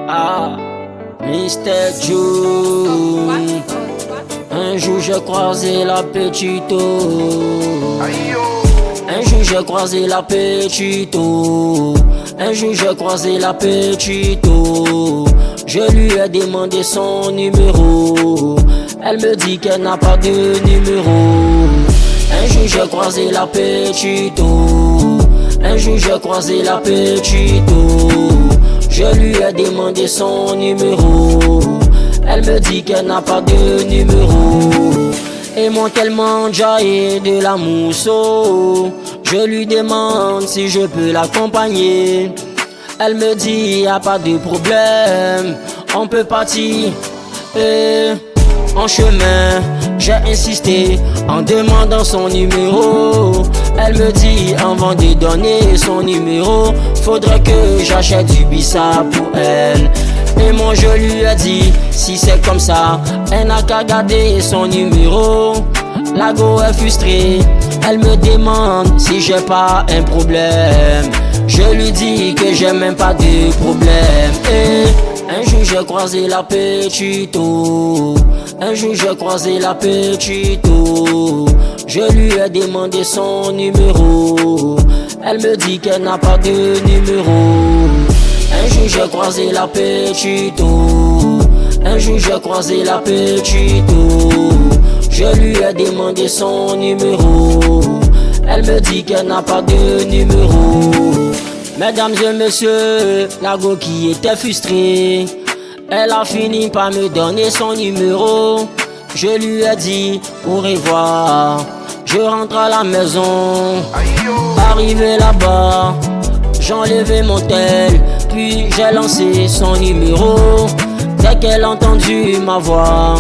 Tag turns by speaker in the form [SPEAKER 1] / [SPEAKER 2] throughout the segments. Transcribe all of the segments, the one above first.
[SPEAKER 1] Ah, Mr. June. Un jour j'ai croisé la petite eau. Un jour j'ai croisé la petite eau. Un jour j'ai croisé la petite eau. Je lui ai demandé son numéro. Elle me dit qu'elle n'a pas de numéro. Un jour j'ai croisé la petite eau. Un jour j'ai croisé la petite eau. Je lui ai demandé son numéro. Elle me dit qu'elle n'a pas de numéro. Et moi tellement jaillé de la mousseau. Je lui demande si je peux l'accompagner. Elle me dit y a pas de problème, on peut partir. Et en chemin, j'ai insisté en demandant son numéro. Elle me dit avant de donner son numéro, faudrait que j'achète du bissap pour elle. Et moi je lui ai dit, si c'est comme ça, elle n'a qu'à garder son numéro. La go est frustrée, elle me demande si j'ai pas un problème. Je lui dis que j'ai même pas de problème. Et un jour j'ai croisé la petite eau. Un jour j'ai croisé la petite eau. Je lui ai demandé son numéro. Elle me dit qu'elle n'a pas de numéro. Un jour j'ai croisé la petite eau. Un jour j'ai croisé la petite eau. Je lui ai demandé son numéro. Elle me dit qu'elle n'a pas de numéro. Mesdames et messieurs, la go qui était frustrée, elle a fini par me donner son numéro. Je lui ai dit au revoir. Je rentre à la maison. Arrivé là-bas, j'ai enlevé mon tel, puis j'ai lancé son numéro. Dès qu'elle a entendu ma voix,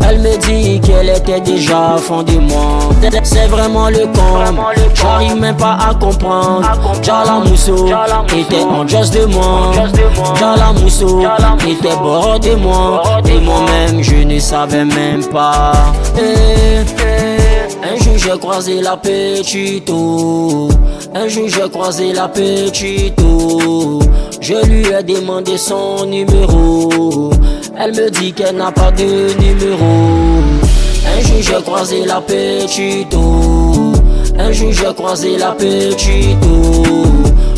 [SPEAKER 1] elle me dit qu'elle était déjà au fond de moi. C'est vraiment le con, j'arrive même pas à comprendre. Jala Mousso était en just de moi. Jala Mousso était bord de moi. Et moi-même je ne savais même pas. Un jour j'ai croisé la petite eau. Un jour j'ai croisé la petite eau. Je lui ai demandé son numéro. Elle me dit qu'elle n'a pas de numéro. Un jour j'ai croisé la petite eau. Un jour j'ai croisé la petite eau.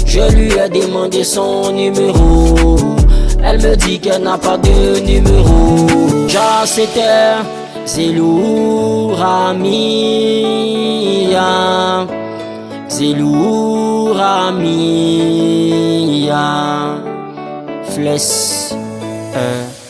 [SPEAKER 1] Je lui ai demandé son numéro. Elle me dit qu'elle n'a pas de numéro. Ja c'était Zelou Ramia. Zelou Ramia. Fless 1